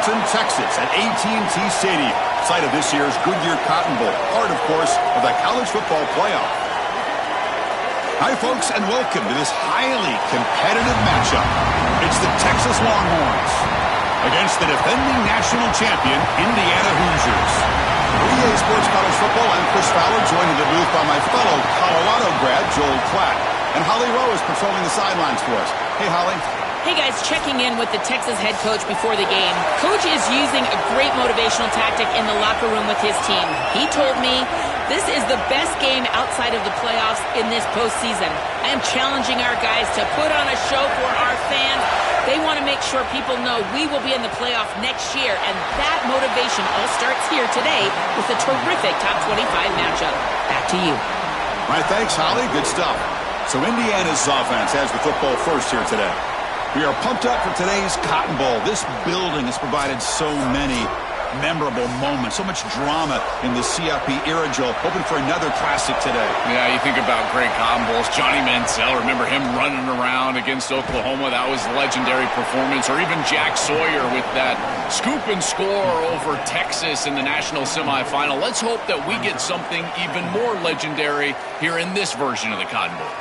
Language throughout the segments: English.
Arlington, Texas at AT&T Stadium, site of this year's Goodyear Cotton Bowl, part, of course, of the college football playoff. Hi, folks, and welcome to this highly competitive matchup. It's the Texas Longhorns against the defending national champion, Indiana Hoosiers. For EA Sports College Football, I'm Chris Fowler, joined in the booth by my fellow Colorado grad, Joel Klatt. And Holly Rowe is patrolling the sidelines for us. Hey, Holly. Hey guys, checking in with the Texas head coach before the game. Coach is using a great motivational tactic in the locker room with his team. He told me this is the best game outside of the playoffs in this postseason. I am challenging our guys to put on a show for our fans. They want to make sure people know we will be in the playoff next year, and that motivation all starts here today with a terrific top 25 matchup. Back to you. All right, thanks, Holly. Good stuff. So Indiana's offense has the football first here today. We are pumped up for today's Cotton Bowl. This building has provided so many memorable moments, so much drama in the CFP era, Joel. Hoping for another classic today. Yeah, you think about great Cotton Bowls. Johnny Manziel, remember him running around against Oklahoma? That was a legendary performance. Or even Jack Sawyer with that scoop and score over Texas in the national semifinal. Let's hope that we get something even more legendary here in this version of the Cotton Bowl.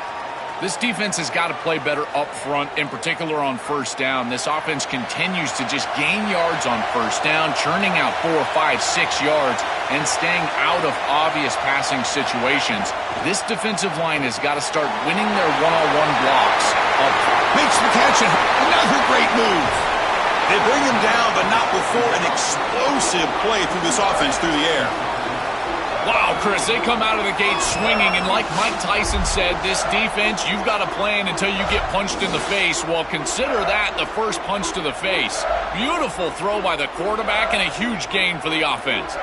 This defense has got to play better up front, in particular on first down. This offense continues to just gain yards on first down, churning out 4, 5, 6 yards, and staying out of obvious passing situations. This defensive line has got to start winning their one-on-one blocks up front. Makes the catch, and another great move. They bring him down, but not before an explosive play through this offense through the air. Wow, Chris, they come out of the gate swinging, and like Mike Tyson said, this defense, you've got to plan until you get punched in the face. Well, consider that the first punch to the face. Beautiful throw by the quarterback and a huge gain for the offense.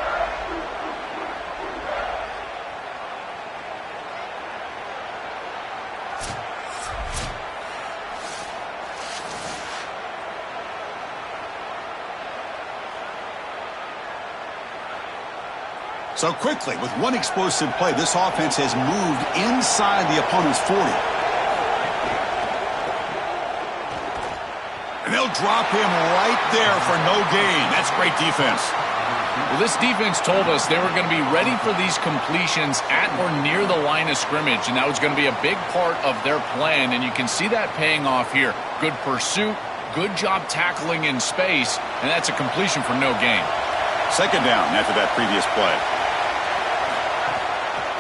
So quickly, with one explosive play, this offense has moved inside the opponent's 40. And they'll drop him right there for no gain. That's great defense. Well, this defense told us they were going to be ready for these completions at or near the line of scrimmage, and that was going to be a big part of their plan, and you can see that paying off here. Good pursuit, good job tackling in space, and that's a completion for no gain. Second down after that previous play.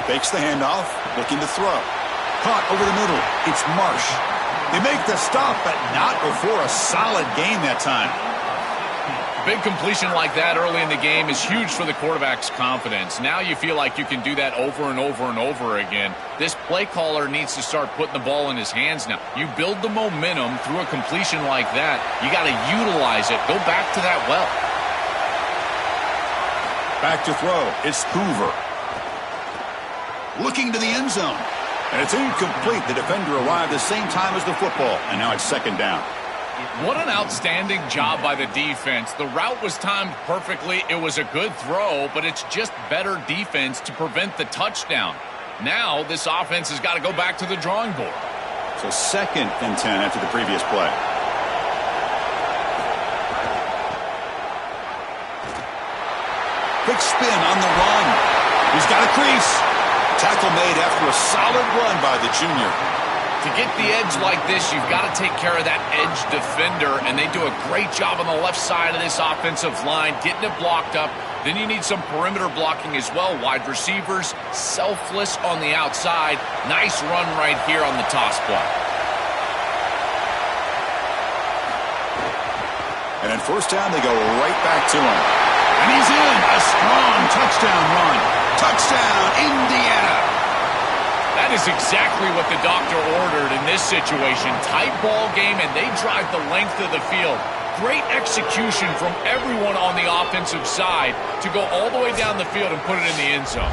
Fakes the handoff, looking to throw. Caught over the middle. It's Marsh. They make the stop, but not before a solid gain that time. Big completion like that early in the game is huge for the quarterback's confidence. Now you feel like you can do that over and over and over again. This play caller needs to start putting the ball in his hands now. You build the momentum through a completion like that. You got to utilize it. Go back to that well. Back to throw. It's Hoover. Looking to the end zone. And it's incomplete. The defender arrived the same time as the football. And now it's second down. What an outstanding job by the defense. The route was timed perfectly. It was a good throw, but it's just better defense to prevent the touchdown. Now this offense has got to go back to the drawing board. So 2nd and 10 after the previous play. Quick spin on the run. He's got a crease. Tackle made after a solid run by the junior. To get the edge like this, you've got to take care of that edge defender, and they do a great job on the left side of this offensive line, getting it blocked up. Then you need some perimeter blocking as well. Wide receivers, selfless on the outside. Nice run right here on the toss play. And at first down, they go right back to him. And he's in. A strong touchdown run. Touchdown, Indiana. That is exactly what the doctor ordered in this situation. Tight ball game, and they drive the length of the field. Great execution from everyone on the offensive side to go all the way down the field and put it in the end zone.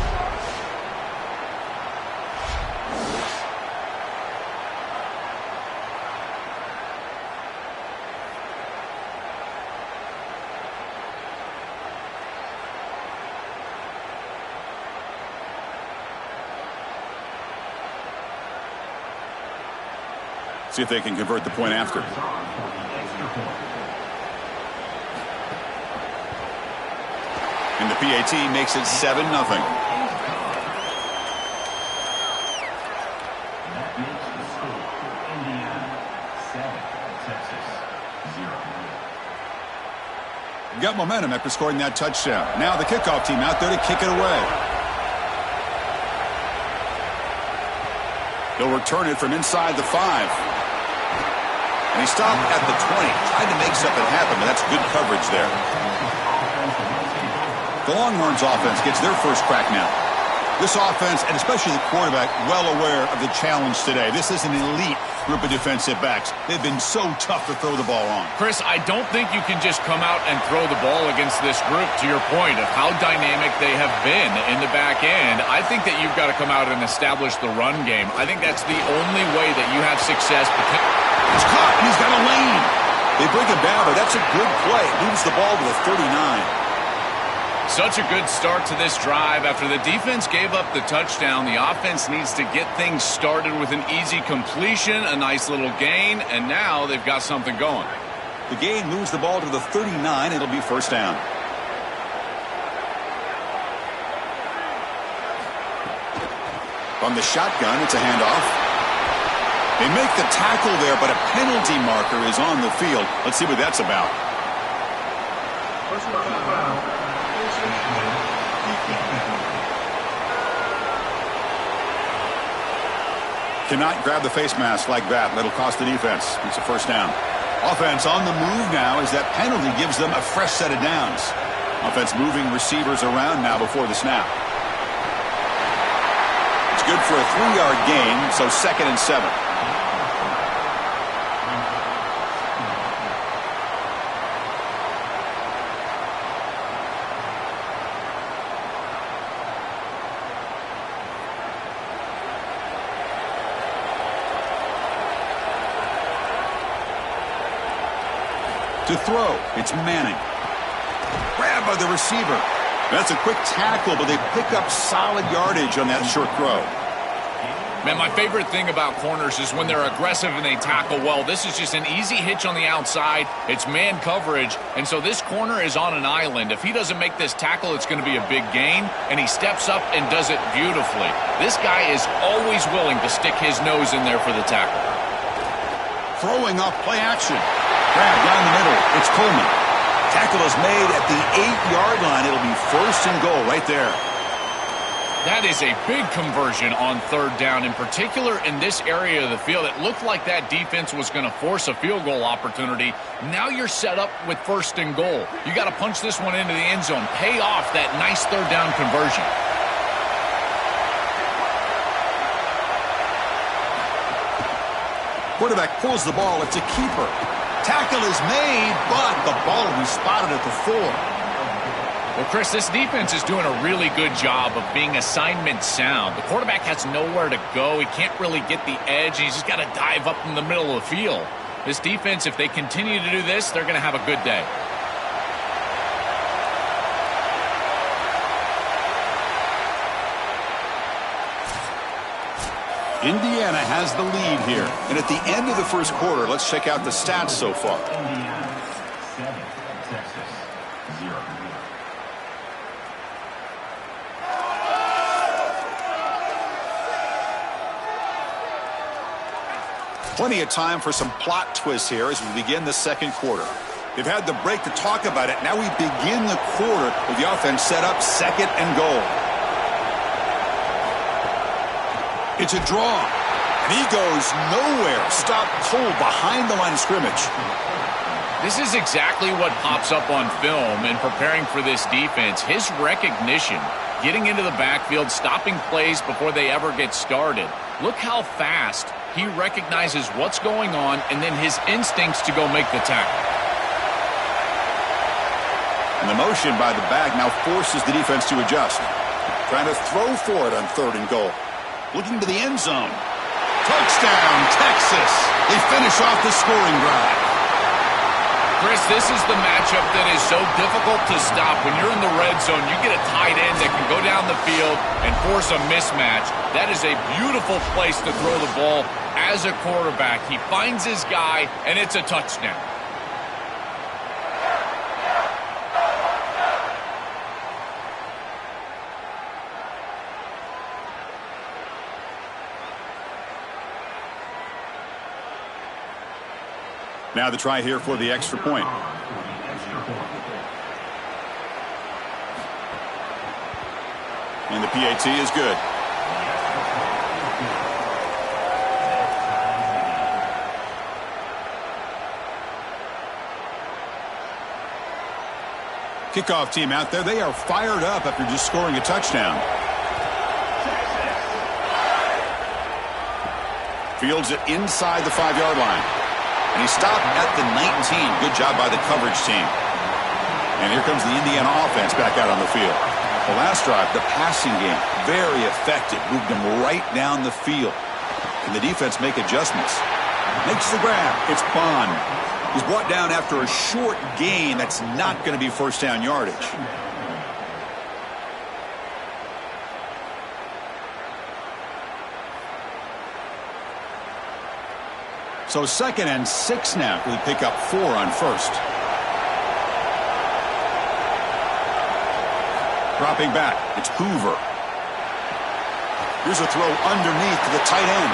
See if they can convert the point after. And the PAT makes it 7-0. Got momentum after scoring that touchdown. Now the kickoff team out there to kick it away. They'll return it from inside the 5. And he stopped at the 20. Tried to make something happen, but that's good coverage there. The Longhorns offense gets their first crack now. This offense, and especially the quarterback, well aware of the challenge today. This is an elite group of defensive backs. They've been so tough to throw the ball on. Chris, I don't think you can just come out and throw the ball against this group, to your point of how dynamic they have been in the back end. I think that you've got to come out and establish the run game. I think that's the only way that you have success. It's caught, and he's got a lane. They bring him down, but that's a good play. Moves the ball to the 39. Such a good start to this drive. After the defense gave up the touchdown, the offense needs to get things started with an easy completion, a nice little gain, and now they've got something going. The gain moves the ball to the 39. It'll be first down. From the shotgun, it's a handoff. They make the tackle there, but a penalty marker is on the field. Let's see what that's about. Cannot grab the face mask like that. That'll cost the defense. It's a first down. Offense on the move now as that penalty gives them a fresh set of downs. Offense moving receivers around now before the snap. It's good for a 3-yard gain, so 2nd and 7. To throw, it's Manning. Grabbed by the receiver. That's a quick tackle, but they pick up solid yardage on that short throw. Man, my favorite thing about corners is when they're aggressive and they tackle well. This is just an easy hitch on the outside. It's man coverage, and so this corner is on an island. If he doesn't make this tackle, it's going to be a big gain, and he steps up and does it beautifully. This guy is always willing to stick his nose in there for the tackle. Throwing off play action. Grab down the middle. It's Coleman. Tackle is made at the 8-yard line. It'll be first and goal right there. That is a big conversion on 3rd down, in particular in this area of the field. It looked like that defense was going to force a field goal opportunity. Now you're set up with 1st and goal. You got to punch this one into the end zone. Pay off that nice 3rd down conversion. Quarterback pulls the ball. It's a keeper. Tackle is made, but the ball will be spotted at the 4. Well, Chris, this defense is doing a really good job of being assignment sound. The quarterback has nowhere to go. He can't really get the edge. He's just got to dive up in the middle of the field. This defense, if they continue to do this, they're going to have a good day. Indiana has the lead here. And at the end of the first quarter, let's check out the stats so far. Indiana 7, Texas 0. Plenty of time for some plot twists here as we begin the second quarter. They've had the break to talk about it. Now we begin the quarter with the offense set up 2nd and goal. It's a draw, and he goes nowhere. Stopped cold behind the line of scrimmage. This is exactly what pops up on film in preparing for this defense. His recognition, getting into the backfield, stopping plays before they ever get started. Look how fast he recognizes what's going on and then his instincts to go make the tackle. And the motion by the back now forces the defense to adjust. Trying to throw for it on 3rd and goal. Looking to the end zone. Touchdown, Texas. They finish off the scoring drive. Chris, this is the matchup that is so difficult to stop. When you're in the red zone, you get a tight end that can go down the field and force a mismatch. That is a beautiful place to throw the ball as a quarterback. He finds his guy, and it's a touchdown. Now the try here for the extra point. And the PAT is good. Kickoff team out there, they are fired up after just scoring a touchdown. Fields it inside the 5-yard line. And he stopped at the 19. Good job by the coverage team. And here comes the Indiana offense back out on the field. The last drive, the passing game, very effective. Moved them right down the field. Can the defense make adjustments? Makes the grab. It's Bond. He's brought down after a short gain. That's not going to be first down yardage. So 2nd and 6 now. We pick up 4 on first. Dropping back. It's Hoover. Here's a throw underneath to the tight end.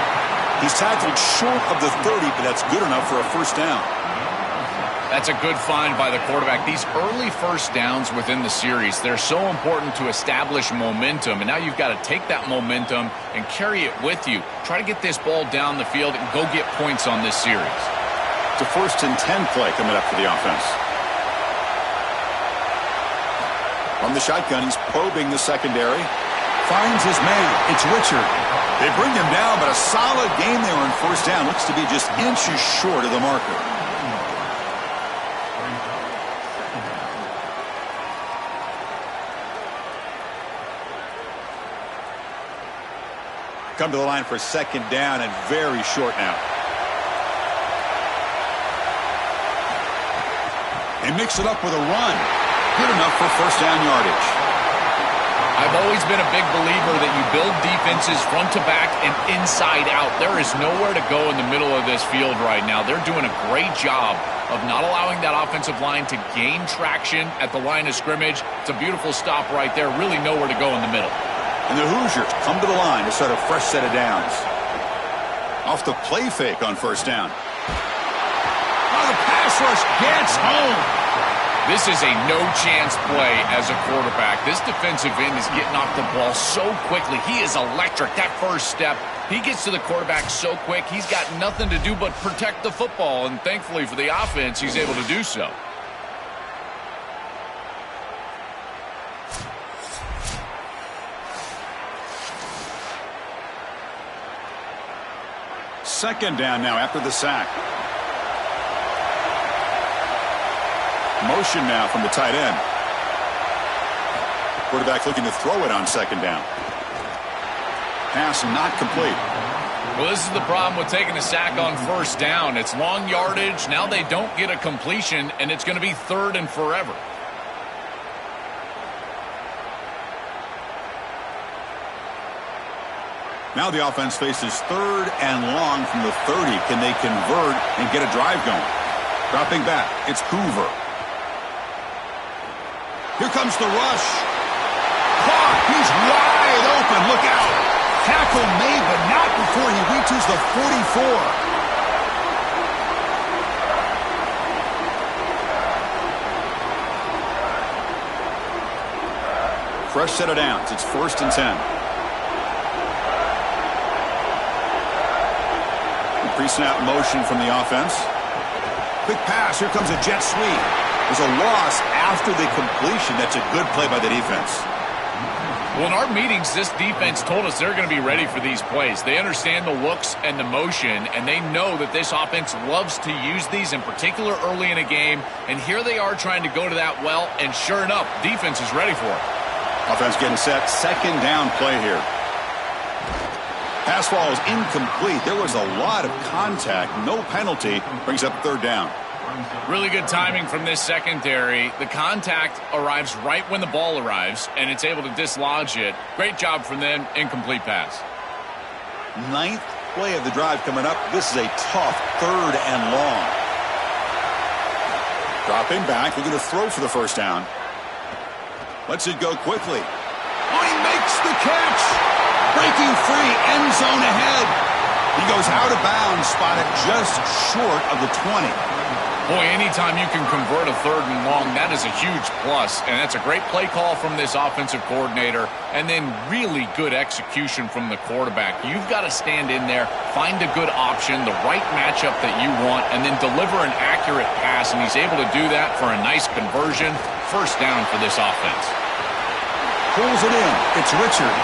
He's tackled short of the 30, but that's good enough for a first down. That's a good find by the quarterback. These early first downs within the series, they're so important to establish momentum. And now you've got to take that momentum and carry it with you. Try to get this ball down the field and go get points on this series. It's a 1st and 10 play coming up for the offense. From the shotgun, he's probing the secondary. Finds his man. It's Richard. They bring him down, but a solid game there on first down. Looks to be just inches short of the marker. Come to the line for 2nd down and very short now. They mix it up with a run. Good enough for first down yardage. I've always been a big believer that you build defenses front to back and inside out. There is nowhere to go in the middle of this field right now. They're doing a great job of not allowing that offensive line to gain traction at the line of scrimmage. It's a beautiful stop right there. Really nowhere to go in the middle. And the Hoosiers come to the line to start a fresh set of downs. Off the play fake on first down. Oh, the pass rush gets home. This is a no-chance play as a quarterback. This defensive end is getting off the ball so quickly. He is electric. That first step, he gets to the quarterback so quick. He's got nothing to do but protect the football. And thankfully for the offense, he's able to do so. Second down now after the sack. Motion now from the tight end. Quarterback looking to throw it on 2nd down. Pass not complete. Well, this is the problem with taking a sack on first down. It's long yardage. Now they don't get a completion, and it's going to be 3rd and forever. Now the offense faces 3rd and long from the 30. Can they convert and get a drive going? Dropping back, it's Hoover. Here comes the rush. Caught. He's wide open. Look out. Tackle made, but not before he reaches the 44. Fresh set of downs. It's 1st and 10. Pre-snap motion from the offense. Quick pass. Here comes a jet sweep. There's a loss after the completion. That's a good play by the defense. Well, in our meetings, this defense told us they're going to be ready for these plays. They understand the looks and the motion, and they know that this offense loves to use these, in particular early in a game. And here they are trying to go to that well, and sure enough, defense is ready for it. Offense getting set. 2nd down play here. Pass ball is incomplete. There was a lot of contact. No penalty. Brings up 3rd down. Really good timing from this secondary. The contact arrives right when the ball arrives, and it's able to dislodge it. Great job from them. Incomplete pass. 9th play of the drive coming up. This is a tough 3rd and long. Dropping back. Looking to throw for the first down. Lets it go quickly. Oh, he makes the catch. Breaking free, end zone ahead. He goes out of bounds, spotted just short of the 20. Boy, anytime you can convert a 3rd and long, that is a huge plus. And that's a great play call from this offensive coordinator. And then really good execution from the quarterback. You've got to stand in there, find a good option, the right matchup that you want, and then deliver an accurate pass. And he's able to do that for a nice conversion. First down for this offense. Pulls it in. It's Richard.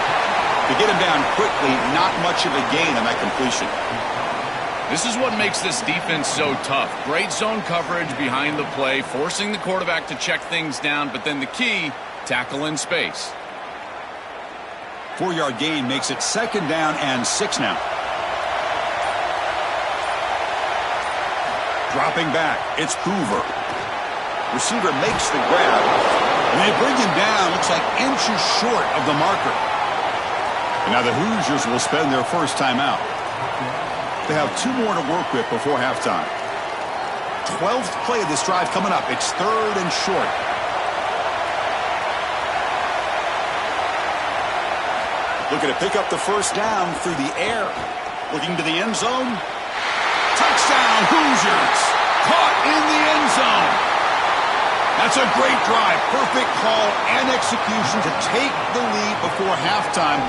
To get him down quickly, not much of a gain on that completion. This is what makes this defense so tough. Great zone coverage behind the play, forcing the quarterback to check things down, but then the key, tackle in space. 4-yard gain makes it 2nd down and 6 now. Dropping back, it's Hoover. Receiver makes the grab, and they bring him down, looks like inches short of the marker. And now the Hoosiers will spend their first time out. They have 2 more to work with before halftime. 12th play of this drive coming up. It's 3rd and short. Looking to pick up the first down through the air. Looking to the end zone. Touchdown, Hoosiers! Caught in the end zone. That's a great drive. Perfect call and execution to take the lead before halftime.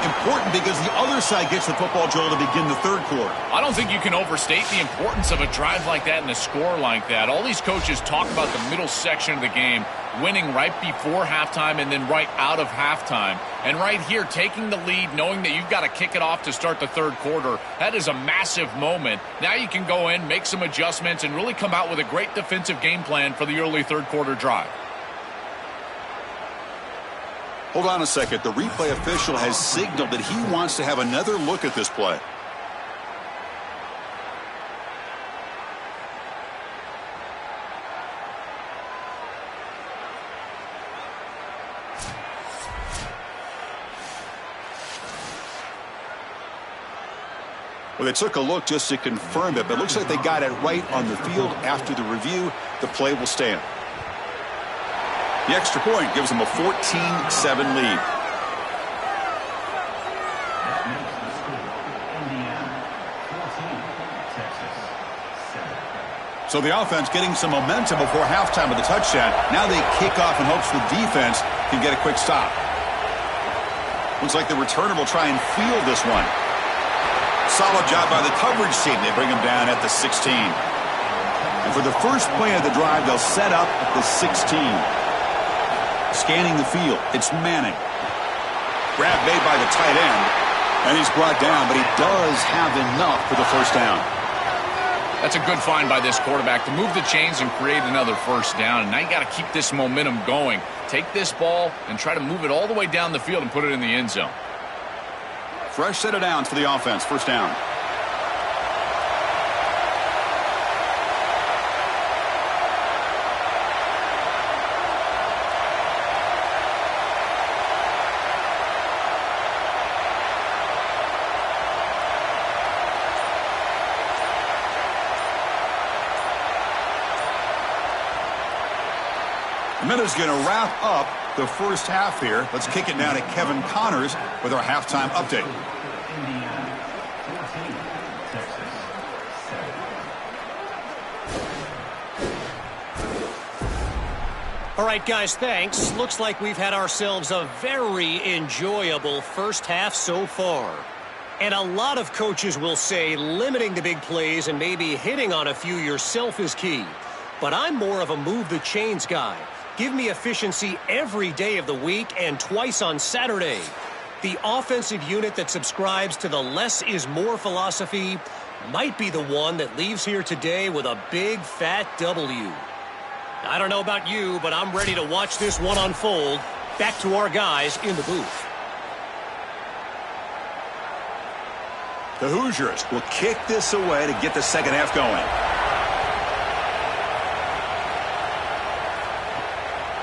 Important because the other side gets the football, Joel, to begin the 3rd quarter. I don't think you can overstate the importance of a drive like that and a score like that. All these coaches talk about the middle section of the game, winning right before halftime and then right out of halftime. And right here, taking the lead, knowing that you've got to kick it off to start the 3rd quarter, that is a massive moment. Now you can go in, make some adjustments, and really come out with a great defensive game plan for the early 3rd quarter drive. Hold on a second. The replay official has signaled that he wants to have another look at this play. Well, they took a look just to confirm it, but it looks like they got it right on the field. After the review, the play will stand. The extra point gives them a 14-7 lead. So the offense getting some momentum before halftime with the touchdown. Now they kick off in hopes the defense can get a quick stop. Looks like the returner will try and field this one. Solid job by the coverage team. They bring him down at the 16. And for the first play of the drive, they'll set up at the 16. Scanning the field, it's Manning. Grab made by the tight end, and he's brought down, but he does have enough for the first down. That's a good find by this quarterback to move the chains and create another first down. And now you got to keep this momentum going. Take this ball and try to move it all the way down the field and put it in the end zone. Fresh set of downs for the offense, first down. And that is going to wrap up the first half here. Let's kick it now to Kevin Connors with our halftime update. All right, guys, thanks. Looks like we've had ourselves a very enjoyable first half so far. And a lot of coaches will say limiting the big plays and maybe hitting on a few yourself is key. But I'm more of a move the chains guy. Give me efficiency every day of the week and twice on Saturday. The offensive unit that subscribes to the less is more philosophy might be the one that leaves here today with a big fat W. I don't know about you, but I'm ready to watch this one unfold. Back to our guys in the booth. The Hoosiers will kick this away to get the second half going.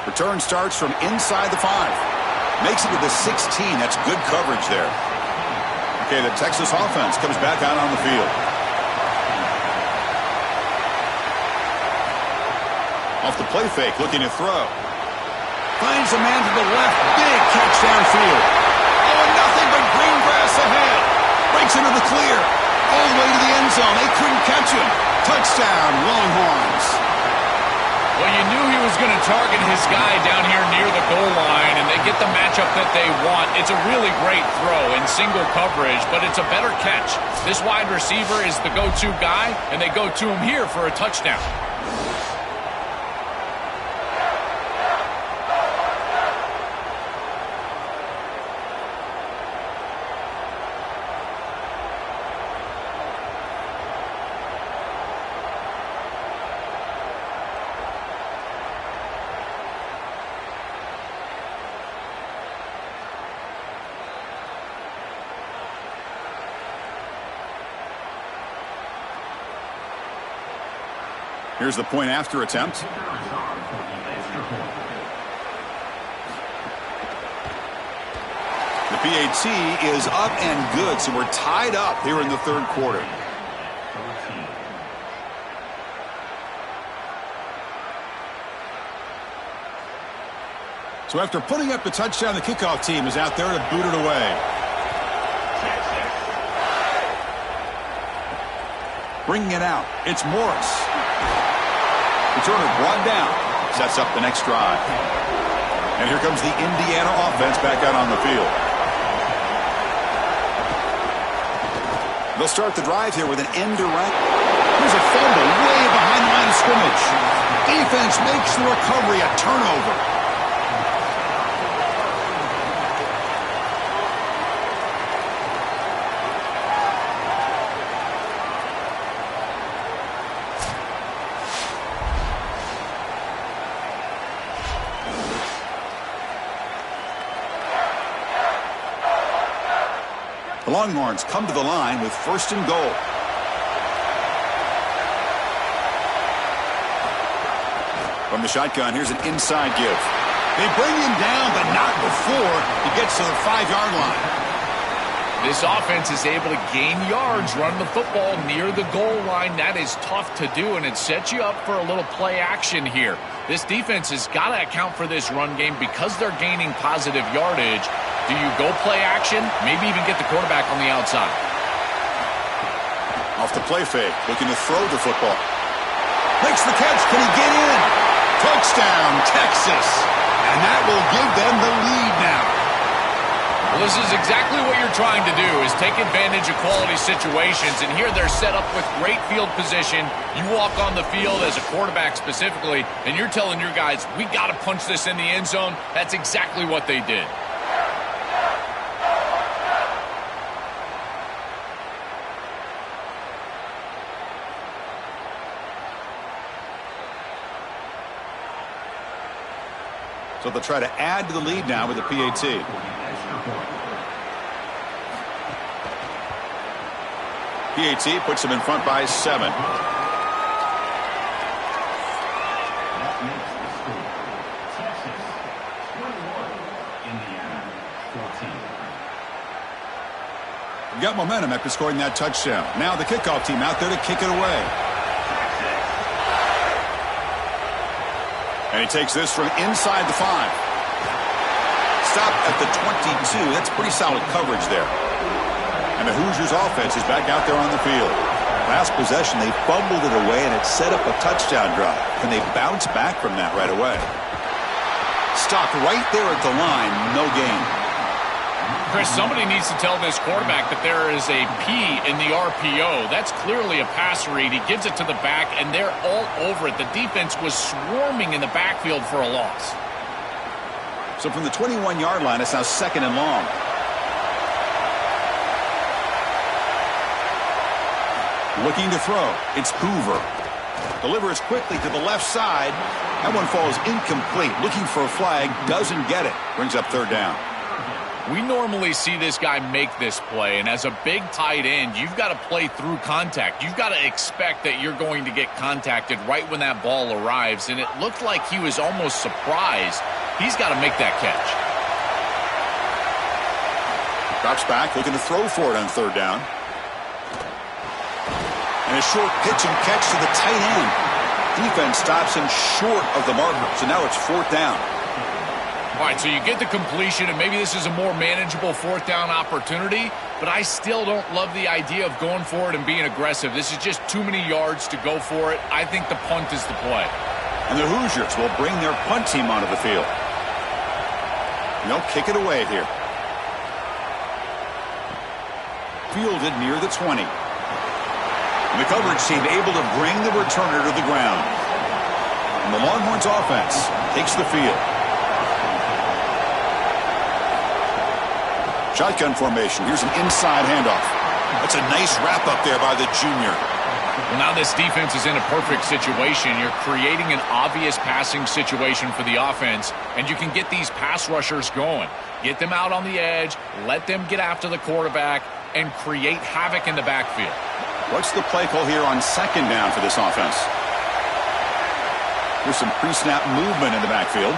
Return starts from inside the 5. Makes it to the 16. That's good coverage there. Okay, the Texas offense comes back out on the field. Off the play fake, looking to throw. Finds a man to the left. Big catch downfield. Oh, and nothing but green grass ahead. Breaks into the clear. All the way to the end zone. They couldn't catch him. Touchdown, Longhorns. Well, you knew he was going to target his guy down here near the goal line, and they get the matchup that they want. It's a really great throw in single coverage, but it's a better catch. This wide receiver is the go-to guy, and they go to him here for a touchdown. Here's the point after attempt. The PAT is up and good, so we're tied up here in the third quarter. So after putting up the touchdown, the kickoff team is out there to boot it away. Bringing it out, it's Morris. Returner brought down, sets up the next drive. And here comes the Indiana offense back out on the field. They'll start the drive here with an end around. Here's a fumble way behind the line of scrimmage. Defense makes the recovery a turnover. The Longhorns come to the line with first and goal. From the shotgun, here's an inside give. They bring him down, but not before he gets to the 5-yard line. This offense is able to gain yards, run the football near the goal line. That is tough to do, and it sets you up for a little play action here. This defense has got to account for this run game because they're gaining positive yardage. Do you go play action? Maybe even get the quarterback on the outside. Off the play fake, looking to throw the football. Makes the catch. Can he get in? Touchdown, Texas. And that will give them the lead now. Well, this is exactly what you're trying to do, is take advantage of quality situations. And here they're set up with great field position. You walk on the field as a quarterback specifically, and you're telling your guys, we got to punch this in the end zone. That's exactly what they did. So they'll try to add to the lead now with the PAT. PAT puts them in front by 7. That makes the score. Texas 21, Indiana 14. We've got momentum after scoring that touchdown. Now the kickoff team out there to kick it away. And he takes this from inside the 5. Stop at the 22. That's pretty solid coverage there. And the Hoosiers offense is back out there on the field. Last possession, they fumbled it away, and it set up a touchdown drive. And they bounce back from that right away. Stopped right there at the line, no gain. Chris, somebody needs to tell this quarterback that there is a P in the RPO. That's clearly a pass read. He gives it to the back, and they're all over it. The defense was swarming in the backfield for a loss. So from the 21-yard line, it's now 2nd and long. Looking to throw. It's Hoover. Delivers quickly to the left side. That one falls incomplete. Looking for a flag. Doesn't get it. Brings up 3rd down. We normally see this guy make this play, and as a big tight end, you've got to play through contact. You've got to expect that you're going to get contacted right when that ball arrives, and it looked like he was almost surprised. He's got to make that catch. Drops back, looking to throw for it on 3rd down. And a short pitch and catch to the tight end. Defense stops him short of the marker, so now it's 4th down. All right, so you get the completion, and maybe this is a more manageable 4th down opportunity, but I still don't love the idea of going for it and being aggressive. This is just too many yards to go for it. I think the punt is the play. And the Hoosiers will bring their punt team onto the field. And they'll kick it away here. Fielded near the 20. And the coverage team able to bring the returner to the ground. And the Longhorns offense takes the field. Shotgun formation. Here's an inside handoff. That's a nice wrap up there by the junior. Well, now this defense is in a perfect situation. You're creating an obvious passing situation for the offense, and you can get these pass rushers going. Get them out on the edge, let them get after the quarterback, and create havoc in the backfield. What's the play call here on second down for this offense? There's some pre-snap movement in the backfield.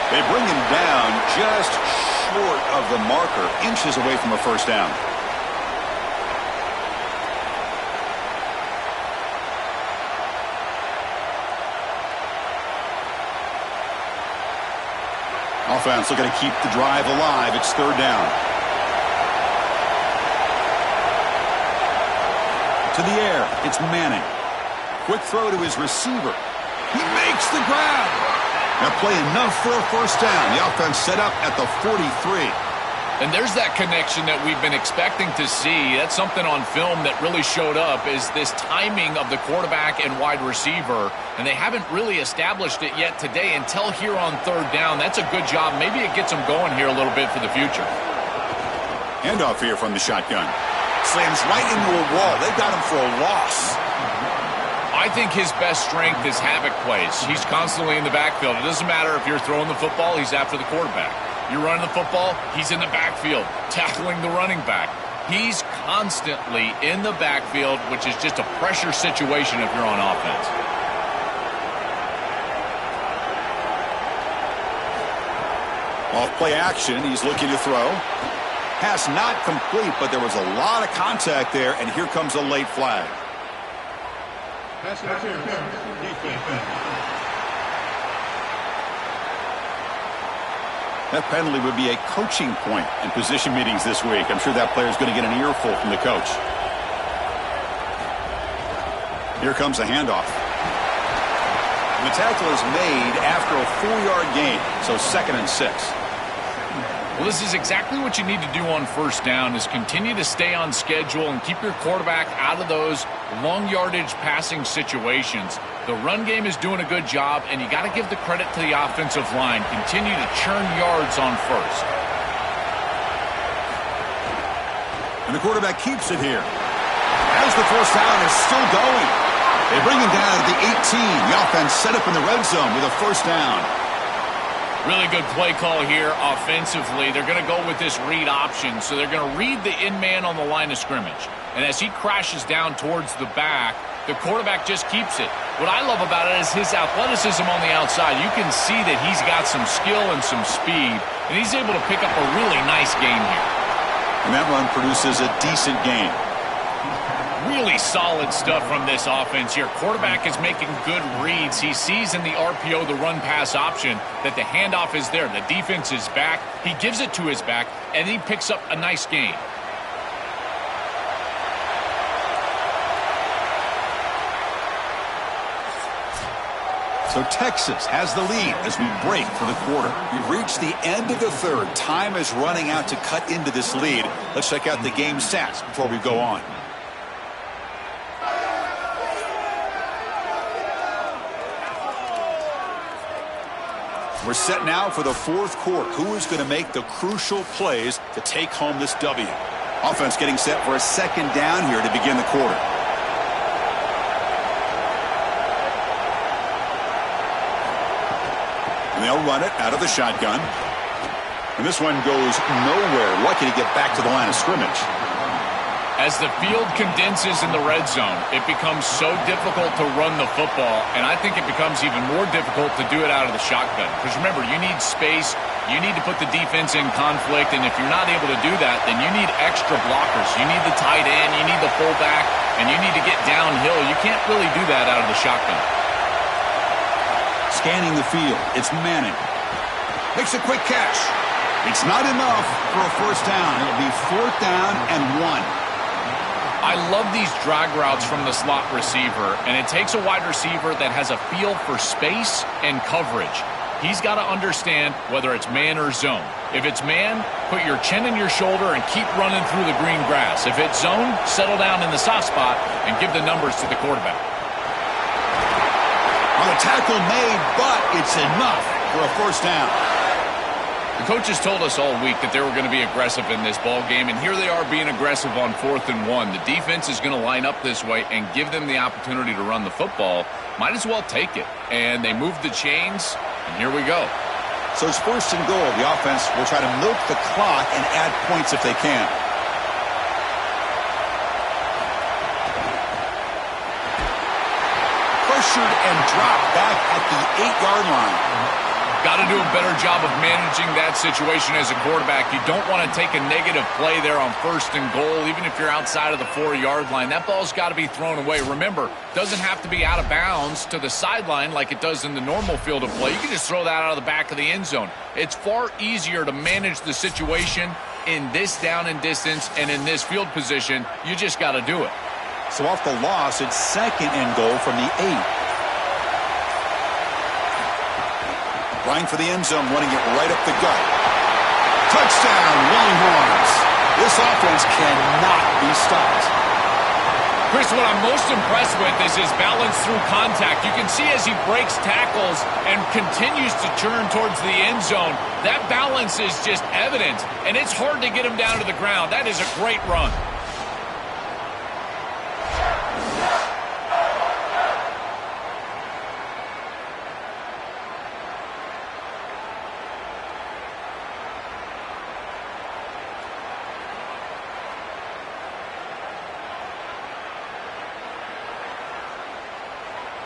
They bring him down just short of the marker, inches away from a first down. Offense looking to keep the drive alive. It's third down. To the air, it's Manning. Quick throw to his receiver. He makes the grab. Now play enough for a first down. The offense set up at the 43. And there's that connection that we've been expecting to see. That's something on film that really showed up, is this timing of the quarterback and wide receiver. And they haven't really established it yet today until here on third down. That's a good job. Maybe it gets them going here a little bit for the future. Handoff here from the shotgun. Slams right into a wall. They've got him for a loss. I think his best strength is havoc plays. He's constantly in the backfield. It doesn't matter if you're throwing the football, he's after the quarterback. You're running the football, he's in the backfield, tackling the running back. He's constantly in the backfield, which is just a pressure situation if you're on offense. Off play action, he's looking to throw. Pass not complete, but there was a lot of contact there, and here comes a late flag. That penalty would be a coaching point in position meetings this week. I'm sure that player is going to get an earful from the coach. Here comes a handoff. The tackle is made after a 4-yard gain, so 2nd and 6. Well, this is exactly what you need to do on first down, is continue to stay on schedule and keep your quarterback out of those long yardage passing situations. The run game is doing a good job, and you got to give the credit to the offensive line. Continue to churn yards on first. And the quarterback keeps it here. As the first down is still going. They bring him down at the 18. The offense set up in the red zone with a first down. Really good play call here offensively. They're going to go with this read option. So they're going to read the in man on the line of scrimmage. And as he crashes down towards the back, the quarterback just keeps it. What I love about it is his athleticism on the outside. You can see that he's got some skill and some speed, and he's able to pick up a really nice gain here. And that run produces a decent gain. Really solid stuff from this offense here. Quarterback is making good reads. He sees in the RPO, the run-pass option, that the handoff is there. The defense is back. He gives it to his back, and he picks up a nice gain. So Texas has the lead as we break for the quarter. We've reached the end of the third. Time is running out to cut into this lead. Let's check out the game stats before we go on. We're set now for the fourth quarter. Who is going to make the crucial plays to take home this W? Offense getting set for a second down here to begin the quarter. And they'll run it out of the shotgun. And this one goes nowhere. Lucky to get back to the line of scrimmage. As the field condenses in the red zone, it becomes so difficult to run the football, and I think it becomes even more difficult to do it out of the shotgun. Because remember, you need space, you need to put the defense in conflict, and if you're not able to do that, then you need extra blockers. You need the tight end, you need the fullback, and you need to get downhill. You can't really do that out of the shotgun. Scanning the field, it's Manning. Makes a quick catch. It's not enough for a first down. It'll be 4th down and 1. I love these drag routes from the slot receiver, and it takes a wide receiver that has a feel for space and coverage. He's got to understand whether it's man or zone. If it's man, put your chin in your shoulder and keep running through the green grass. If it's zone, settle down in the soft spot and give the numbers to the quarterback. Well, the tackle made, but it's enough for a first down. The coaches told us all week that they were going to be aggressive in this ball game, and here they are being aggressive on 4th and 1. The defense is going to line up this way and give them the opportunity to run the football. Might as well take it. And they moved the chains, and here we go. So it's 1st and goal. The offense will try to milk the clock and add points if they can. Pressured and dropped back at the 8-yard line. Got to do a better job of managing that situation as a quarterback. You don't want to take a negative play there on 1st and goal, even if you're outside of the 4-yard line. That ball's got to be thrown away. Remember, doesn't have to be out of bounds to the sideline like it does in the normal field of play. You can just throw that out of the back of the end zone. It's far easier to manage the situation in this down and distance and in this field position. You just got to do it. So off the loss, it's 2nd and goal from the 8. Line for the end zone, running it right up the gut. Touchdown, Longhorns. This offense cannot be stopped. Chris, what I'm most impressed with is his balance through contact. You can see as he breaks tackles and continues to turn towards the end zone, that balance is just evident, and it's hard to get him down to the ground. That is a great run.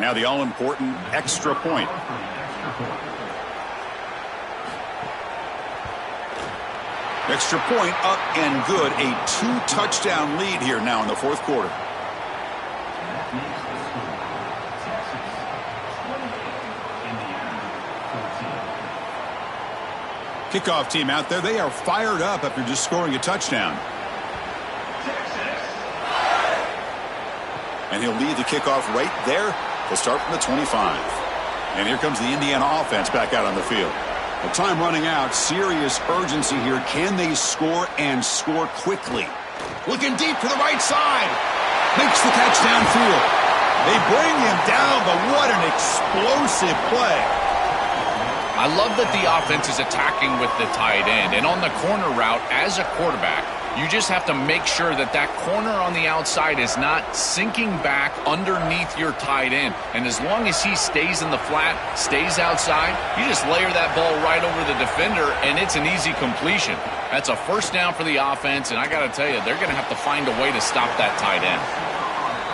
Now the all-important extra point. Extra point up and good. A 2-touchdown lead here now in the 4th quarter. Kickoff team out there. They are fired up after just scoring a touchdown. And he'll lead the kickoff right there. They'll start from the 25. And here comes the Indiana offense back out on the field. The time running out. Serious urgency here. Can they score and score quickly? Looking deep to the right side. Makes the catch downfield. They bring him down, but what an explosive play. I love that the offense is attacking with the tight end. And on the corner route, as a quarterback, you just have to make sure that that corner on the outside is not sinking back underneath your tight end. And as long as he stays in the flat, stays outside, you just layer that ball right over the defender, and it's an easy completion. That's a first down for the offense, and I got to tell you, they're going to have to find a way to stop that tight end.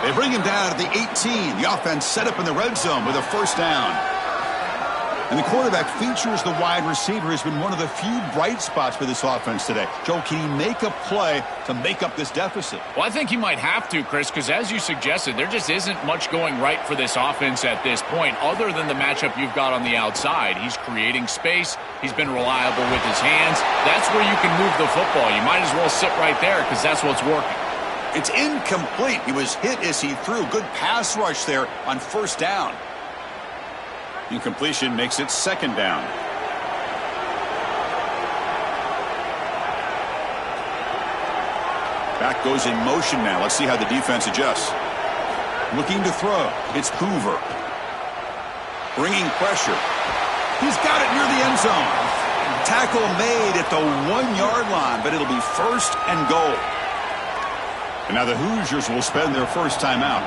They bring him down at the 18. The offense set up in the red zone with a first down. And the quarterback features the wide receiver has been one of the few bright spots for this offense today. Joe, can he make a play to make up this deficit? Well, I think he might have to, Chris, because as you suggested, there just isn't much going right for this offense at this point other than the matchup you've got on the outside. He's creating space. He's been reliable with his hands. That's where you can move the football. You might as well sit right there because that's what's working. It's incomplete. He was hit as he threw. Good pass rush there on first down. Incompletion makes it second down. Back goes in motion now. Let's see how the defense adjusts. Looking to throw. It's Hoover. Bringing pressure. He's got it near the end zone. Tackle made at the 1-yard line, but it'll be first and goal. And now the Hoosiers will spend their first timeout.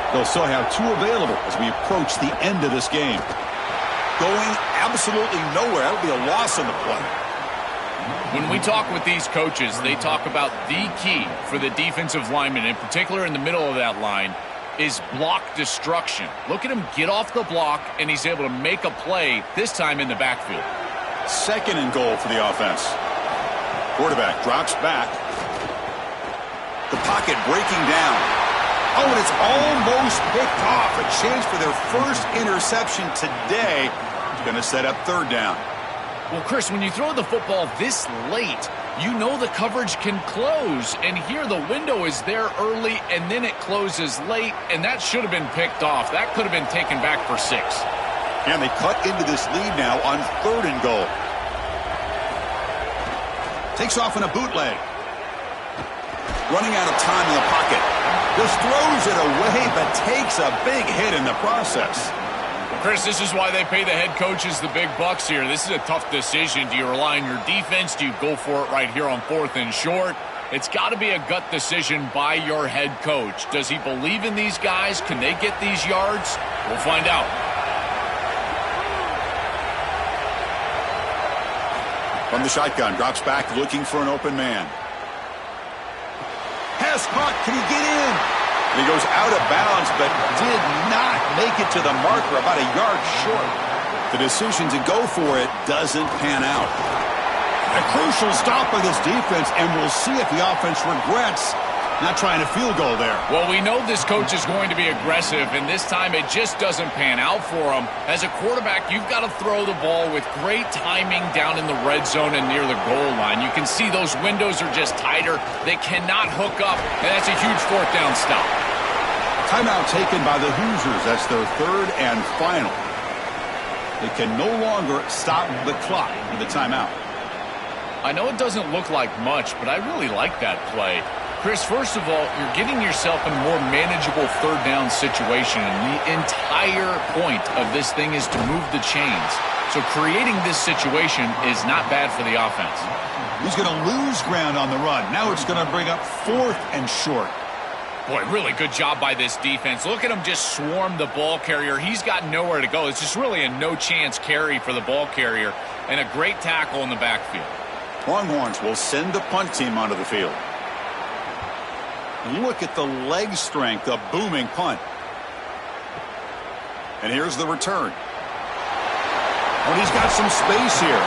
They'll still have 2 available as we approach the end of this game. Going absolutely nowhere. That'll be a loss on the play. When we talk with these coaches, they talk about the key for the defensive lineman, in particular in the middle of that line, is block destruction. Look at him get off the block, and he's able to make a play, this time in the backfield. Second and goal for the offense. Quarterback drops back. The pocket breaking down. Oh, and it's almost picked off. A chance for their first interception today. It's going to set up third down. Well, Chris, when you throw the football this late, you know the coverage can close. And here the window is there early, and then it closes late, and that should have been picked off. That could have been taken back for 6. And they cut into this lead now on 3rd and goal. Takes off in a bootleg. Running out of time in the pocket. Just throws it away, but takes a big hit in the process. Chris, this is why they pay the head coaches the big bucks here. This is a tough decision. Do you rely on your defense? Do you go for it right here on 4th and short? It's got to be a gut decision by your head coach. Does he believe in these guys? Can they get these yards? We'll find out. From the shotgun, drops back looking for an open man. Has caught, can he get in? And he goes out of bounds, but did not make it to the marker, about a yard short. The decision to go for it doesn't pan out. A crucial stop by this defense, and we'll see if the offense regrets not trying a field goal there. Well, we know this coach is going to be aggressive, and this time it just doesn't pan out for him. As a quarterback, you've got to throw the ball with great timing down in the red zone and near the goal line. You can see those windows are just tighter. They cannot hook up, and that's a huge 4th down stop. Timeout taken by the Hoosiers. That's their 3rd and final. They can no longer stop the clock with the timeout. I know it doesn't look like much, but I really like that play. Chris, first of all, you're getting yourself in a more manageable 3rd down situation, and the entire point of this thing is to move the chains. So creating this situation is not bad for the offense. He's going to lose ground on the run. Now it's going to bring up 4th and short. Boy, really good job by this defense. Look at him just swarm the ball carrier. He's got nowhere to go. It's just really a no-chance carry for the ball carrier, and a great tackle in the backfield. Longhorns will send the punt team onto the field. Look at the leg strength, a booming punt. And here's the return. Oh, he's got some space here.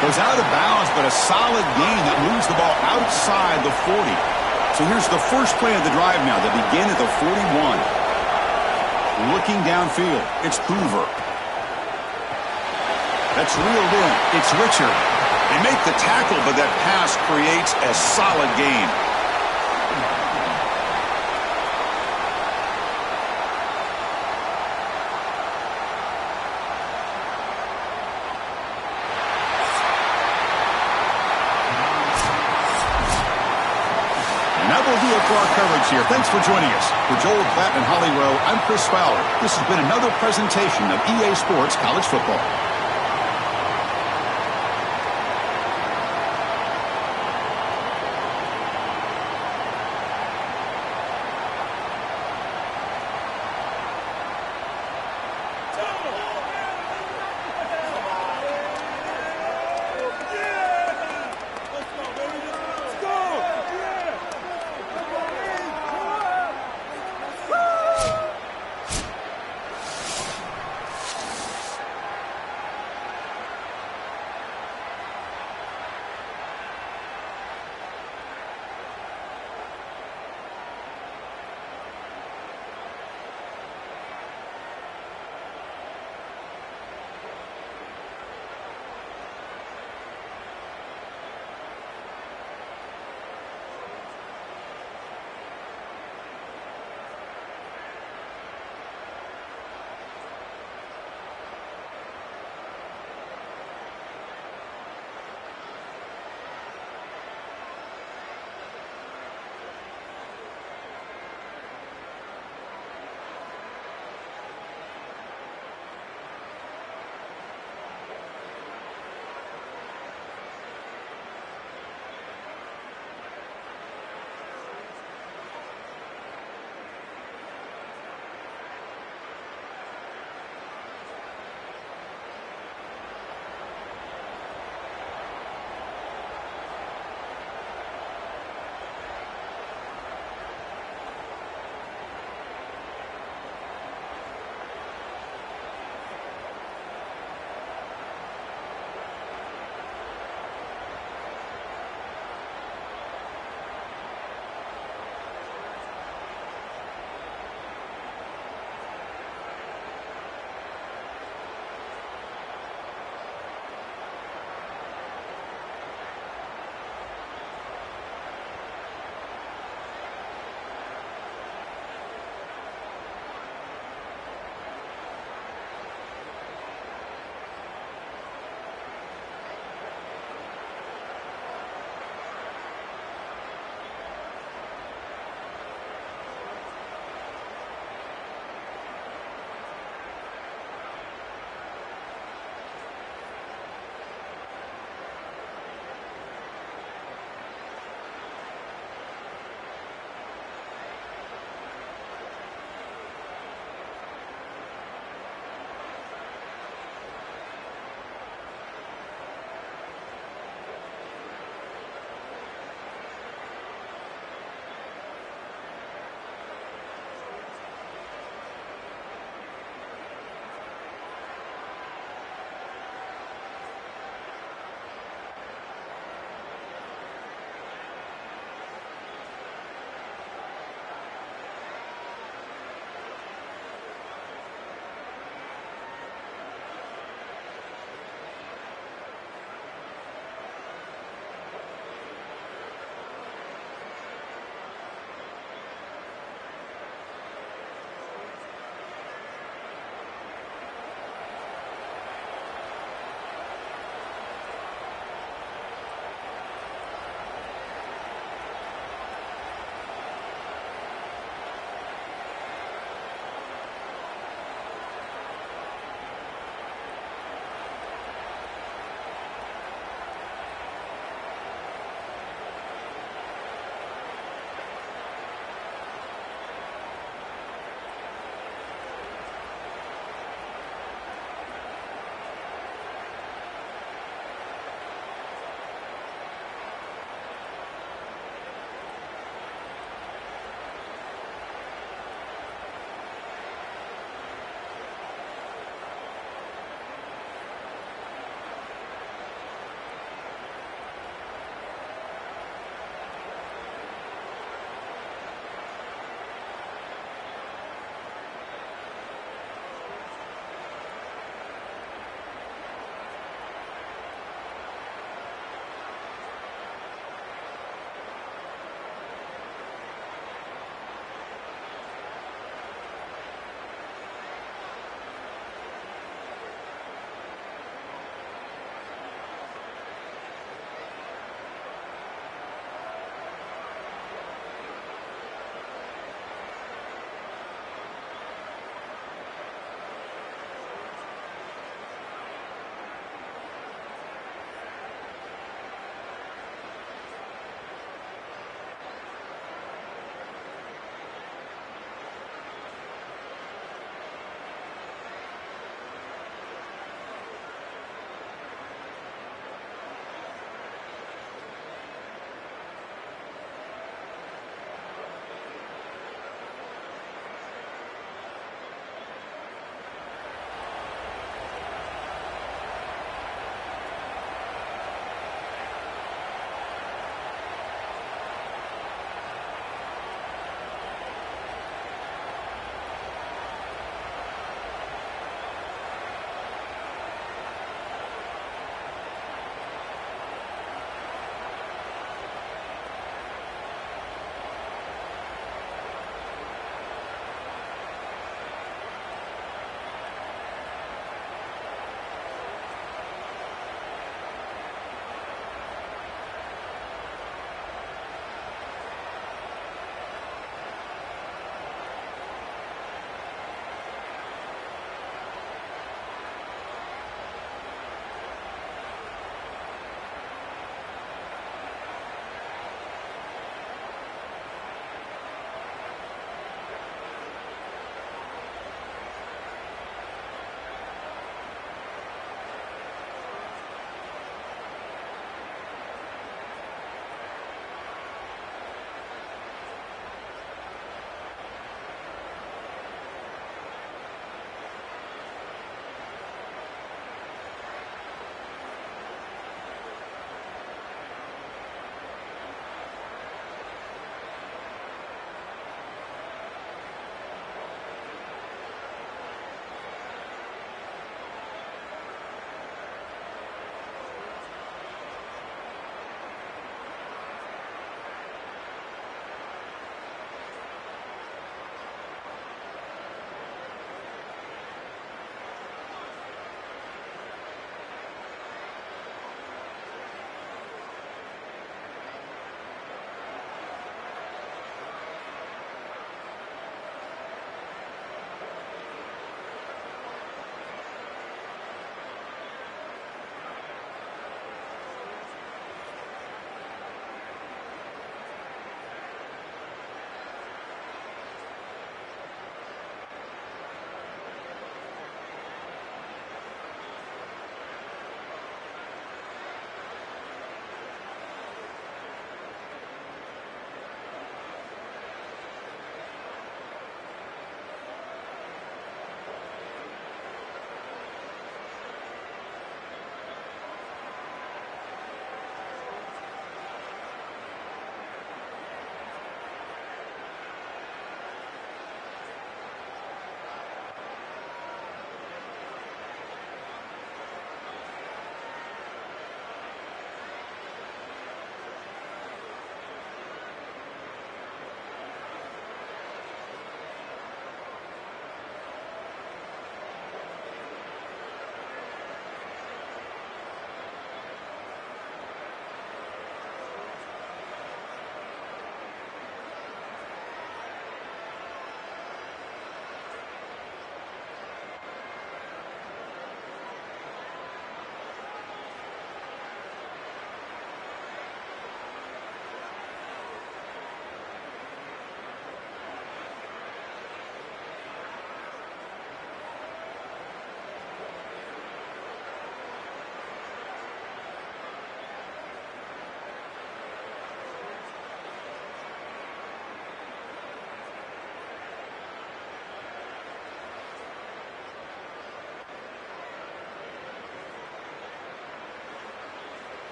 Goes out of bounds, but a solid gain that moves the ball outside the 40. So here's the first play of the drive now. They begin at the 41. Looking downfield, it's Hoover. That's reeled in. It's Richard. They make the tackle, but that pass creates a solid gain. For our coverage here. Thanks for joining us. For Joel Klatt and Holly Rowe, I'm Chris Fowler. This has been another presentation of EA Sports College Football.